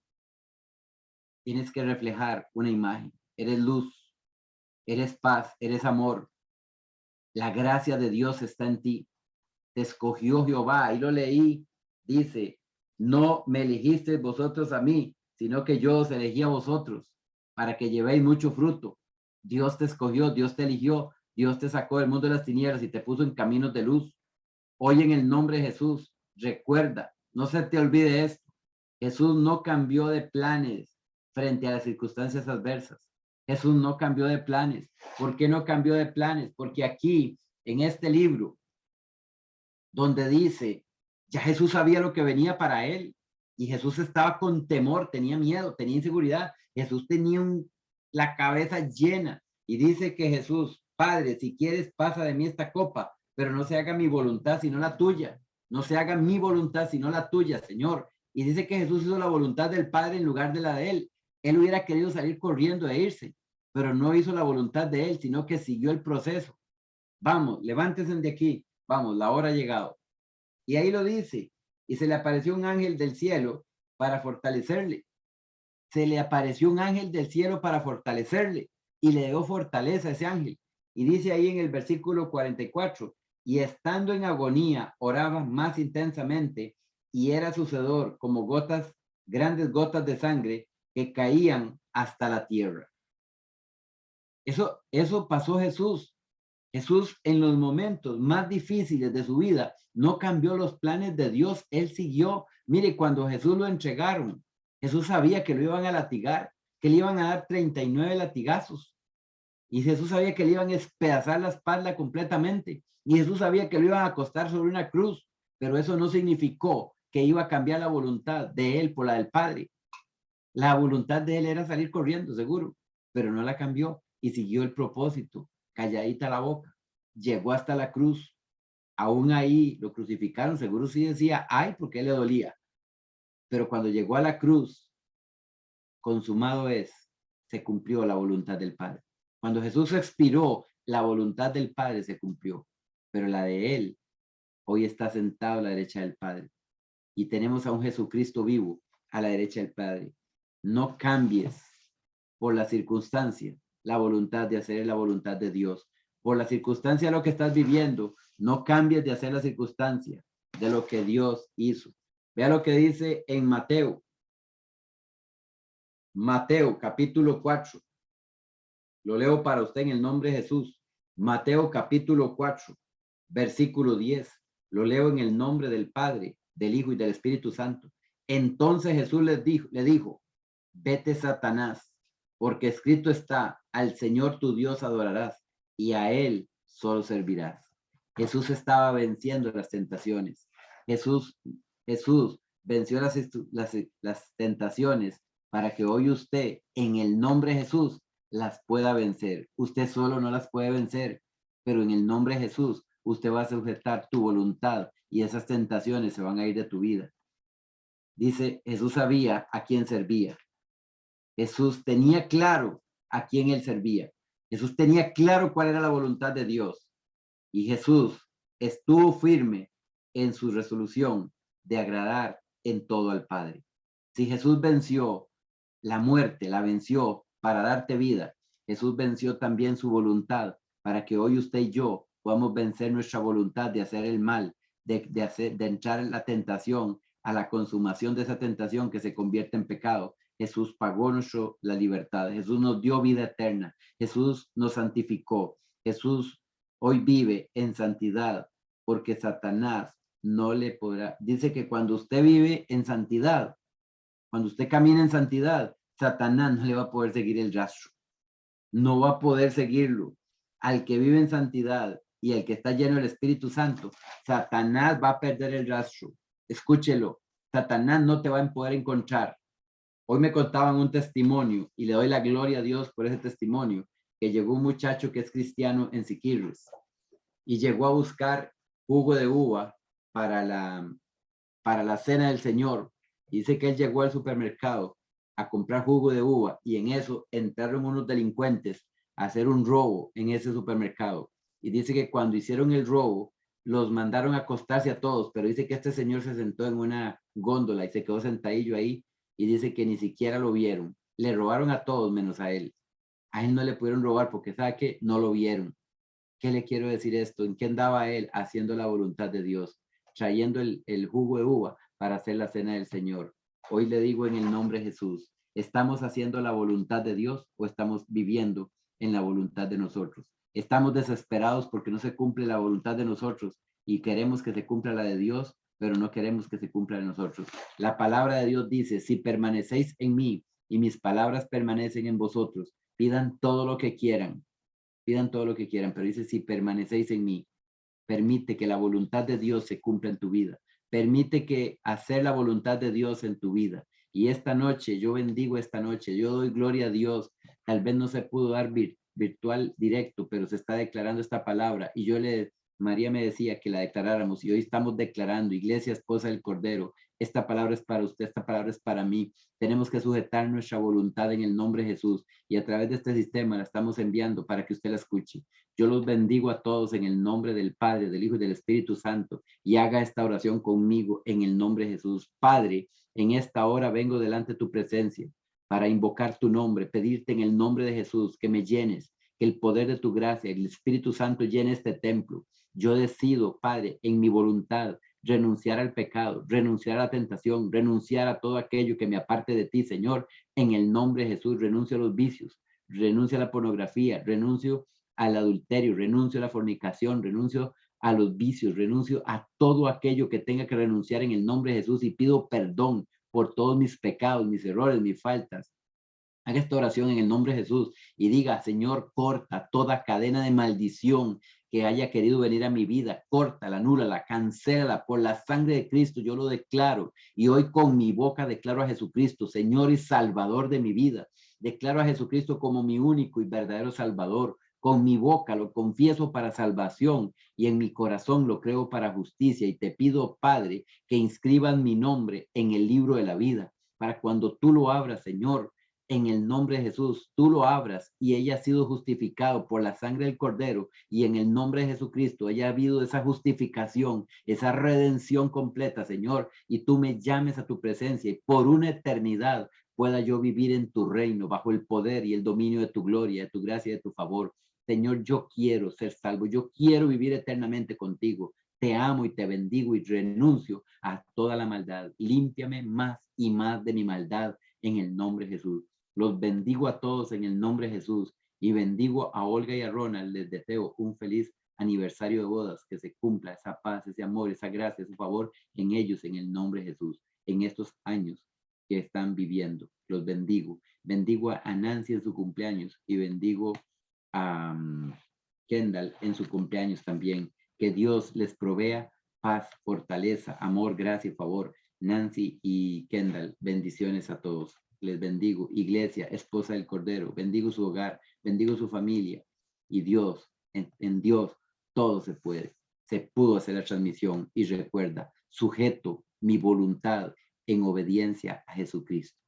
Tienes que reflejar una imagen. Eres luz, eres paz, eres amor. La gracia de Dios está en ti. Te escogió Jehová. Ahí lo leí. Dice, no me elegisteis vosotros a mí, sino que yo os elegí a vosotros para que llevéis mucho fruto. Dios te escogió, Dios te eligió, Dios te sacó del mundo de las tinieblas y te puso en caminos de luz. Hoy en el nombre de Jesús, recuerda, no se te olvide esto. Jesús no cambió de planes frente a las circunstancias adversas. Jesús no cambió de planes. ¿Por qué no cambió de planes? Porque aquí, en este libro, donde dice, ya Jesús sabía lo que venía para él. Y Jesús estaba con temor, tenía miedo, tenía inseguridad. Jesús tenía la cabeza llena. Y dice que Jesús, Padre, si quieres, pasa de mí esta copa, pero no se haga mi voluntad, sino la tuya. No se haga mi voluntad, sino la tuya, Señor. Y dice que Jesús hizo la voluntad del Padre en lugar de la de él. Él hubiera querido salir corriendo e irse, pero no hizo la voluntad de él, sino que siguió el proceso. Vamos, levántense de aquí. Vamos, la hora ha llegado. Y ahí lo dice. Y se le apareció un ángel del cielo para fortalecerle. Se le apareció un ángel del cielo para fortalecerle. Y le dio fortaleza a ese ángel. Y dice ahí en el versículo 44, y estando en agonía, oraba más intensamente, y era su sudor como gotas grandes gotas de sangre que caían hasta la tierra. Eso pasó Jesús. Jesús en los momentos más difíciles de su vida no cambió los planes de Dios. Él siguió. Mire, cuando Jesús lo entregaron, Jesús sabía que lo iban a latigar, que le iban a dar 39 latigazos. Y Jesús sabía que le iban a despedazar la espalda completamente. Y Jesús sabía que lo iban a acostar sobre una cruz. Pero eso no significó que iba a cambiar la voluntad de él por la del Padre. La voluntad de él era salir corriendo, seguro, pero no la cambió y siguió el propósito, calladita la boca. Llegó hasta la cruz. Aún ahí lo crucificaron, seguro sí decía, ay, porque le dolía. Pero cuando llegó a la cruz, consumado es, se cumplió la voluntad del Padre. Cuando Jesús expiró, la voluntad del Padre se cumplió, pero la de él hoy está sentado a la derecha del Padre. Y tenemos a un Jesucristo vivo a la derecha del Padre. No cambies por la circunstancia la voluntad de hacer la voluntad de Dios. Por la circunstancia de lo que estás viviendo, no cambies de hacer la circunstancia de lo que Dios hizo. Vea lo que dice en Mateo. Mateo capítulo 4. Lo leo para usted en el nombre de Jesús. Mateo capítulo 4, versículo 10. Lo leo en el nombre del Padre, del Hijo y del Espíritu Santo. Entonces Jesús le dijo, vete Satanás, porque escrito está, al Señor tu Dios adorarás y a él solo servirás. Jesús estaba venciendo las tentaciones. Jesús venció las tentaciones para que hoy usted, en el nombre de Jesús, las pueda vencer. Usted solo no las puede vencer, pero en el nombre de Jesús, usted va a sujetar tu voluntad y esas tentaciones se van a ir de tu vida. Dice, Jesús sabía a quién servía. Jesús tenía claro a quién él servía. Jesús tenía claro cuál era la voluntad de Dios. Y Jesús estuvo firme en su resolución de agradar en todo al Padre. Si Jesús venció la muerte, la venció para darte vida, Jesús venció también su voluntad para que hoy usted y yo podamos vencer nuestra voluntad de hacer el mal, de entrar en la tentación, a la consumación de esa tentación que se convierte en pecado. Jesús pagó la libertad. Jesús nos dio vida eterna. Jesús nos santificó. Jesús hoy vive en santidad porque Satanás no le podrá. Dice que cuando usted vive en santidad, cuando usted camina en santidad, Satanás no le va a poder seguir el rastro. No va a poder seguirlo. Al que vive en santidad y el que está lleno del Espíritu Santo, Satanás va a perder el rastro. Escúchelo. Satanás no te va a poder encontrar. Hoy me contaban un testimonio y le doy la gloria a Dios por ese testimonio, que llegó un muchacho que es cristiano en Siquirres y llegó a buscar jugo de uva para la cena del Señor. Dice que él llegó al supermercado a comprar jugo de uva y en eso entraron unos delincuentes a hacer un robo en ese supermercado. Y dice que cuando hicieron el robo, los mandaron a acostarse a todos, pero dice que este señor se sentó en una góndola y se quedó sentadillo ahí y dice que ni siquiera lo vieron. Le robaron a todos menos a él. A él no le pudieron robar porque sabe que no lo vieron. ¿Qué le quiero decir esto? ¿En qué andaba él haciendo la voluntad de Dios? Trayendo el jugo de uva para hacer la cena del Señor. Hoy le digo en el nombre de Jesús, ¿estamos haciendo la voluntad de Dios o estamos viviendo en la voluntad de nosotros? Estamos desesperados porque no se cumple la voluntad de nosotros y queremos que se cumpla la de Dios, pero no queremos que se cumpla de nosotros. La palabra de Dios dice, si permanecéis en mí y mis palabras permanecen en vosotros, pidan todo lo que quieran pero dice, si permanecéis en mí, permite que la voluntad de Dios se cumpla en tu vida, permite que hacer la voluntad de Dios en tu vida. Y esta noche, yo bendigo esta noche, yo doy gloria a Dios, tal vez no se pudo dar virtual directo, pero se está declarando esta palabra y María me decía que la declaráramos y hoy estamos declarando, Iglesia, esposa del Cordero, esta palabra es para usted, esta palabra es para mí. Tenemos que sujetar nuestra voluntad en el nombre de Jesús y a través de este sistema la estamos enviando para que usted la escuche. Yo los bendigo a todos en el nombre del Padre, del Hijo y del Espíritu Santo y haga esta oración conmigo en el nombre de Jesús. Padre, en esta hora vengo delante de tu presencia para invocar tu nombre, pedirte en el nombre de Jesús que me llenes, que el poder de tu gracia, el Espíritu Santo llene este templo. Yo decido, Padre, en mi voluntad, renunciar al pecado, renunciar a la tentación, renunciar a todo aquello que me aparte de ti, Señor, en el nombre de Jesús. Renuncio a los vicios, renuncio a la pornografía, renuncio al adulterio, renuncio a la fornicación, renuncio a los vicios, renuncio a todo aquello que tenga que renunciar en el nombre de Jesús y pido perdón por todos mis pecados, mis errores, mis faltas. Haga esta oración en el nombre de Jesús y diga, Señor, corta toda cadena de maldición que haya querido venir a mi vida, corta, anúlala, cancélala por la sangre de Cristo. Yo lo declaro y hoy con mi boca declaro a Jesucristo, Señor y Salvador de mi vida. Declaro a Jesucristo como mi único y verdadero Salvador. Con mi boca lo confieso para salvación y en mi corazón lo creo para justicia. Y te pido, Padre, que inscriban mi nombre en el libro de la vida, para cuando tú lo abras, Señor, en el nombre de Jesús, tú lo abras y ella ha sido justificado por la sangre del Cordero y en el nombre de Jesucristo haya habido esa justificación, esa redención completa, Señor, y tú me llames a tu presencia y por una eternidad pueda yo vivir en tu reino bajo el poder y el dominio de tu gloria, de tu gracia y de tu favor. Señor, yo quiero ser salvo, yo quiero vivir eternamente contigo. Te amo y te bendigo y renuncio a toda la maldad. Límpiame más y más de mi maldad en el nombre de Jesús. Los bendigo a todos en el nombre de Jesús y bendigo a Olga y a Ronald. Les deseo un feliz aniversario de bodas, que se cumpla esa paz, ese amor, esa gracia, ese favor en ellos en el nombre de Jesús, en estos años que están viviendo. Los bendigo. Bendigo a Nancy en su cumpleaños y bendigo a Kendall en su cumpleaños también. Que Dios les provea paz, fortaleza, amor, gracia y favor. Nancy y Kendall, bendiciones a todos. Les bendigo. Iglesia, esposa del Cordero, bendigo su hogar, bendigo su familia. Y Dios, en Dios, todo se puede. Se pudo hacer la transmisión y recuerda, sujeto mi voluntad en obediencia a Jesucristo.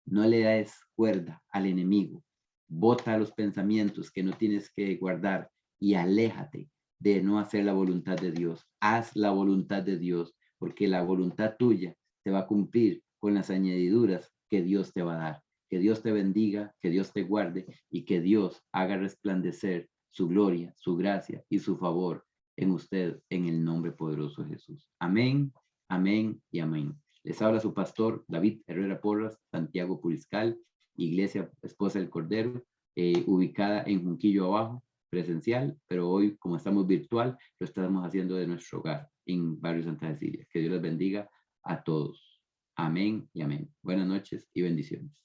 No le des cuerda al enemigo. Bota los pensamientos que no tienes que guardar y aléjate de no hacer la voluntad de Dios. Haz la voluntad de Dios, porque la voluntad tuya te va a cumplir con las añadiduras que Dios te va a dar. Que Dios te bendiga, que Dios te guarde y que Dios haga resplandecer su gloria, su gracia y su favor en usted en el nombre poderoso de Jesús. Amén, amén y amén. Les habla su pastor David Herrera Porras, Santiago Puriscal, Iglesia Esposa del Cordero, ubicada en Junquillo Abajo, presencial, pero hoy, como estamos virtual, lo estamos haciendo de nuestro hogar en Barrio Santa Cecilia. Que Dios les bendiga a todos. Amén y amén. Buenas noches y bendiciones.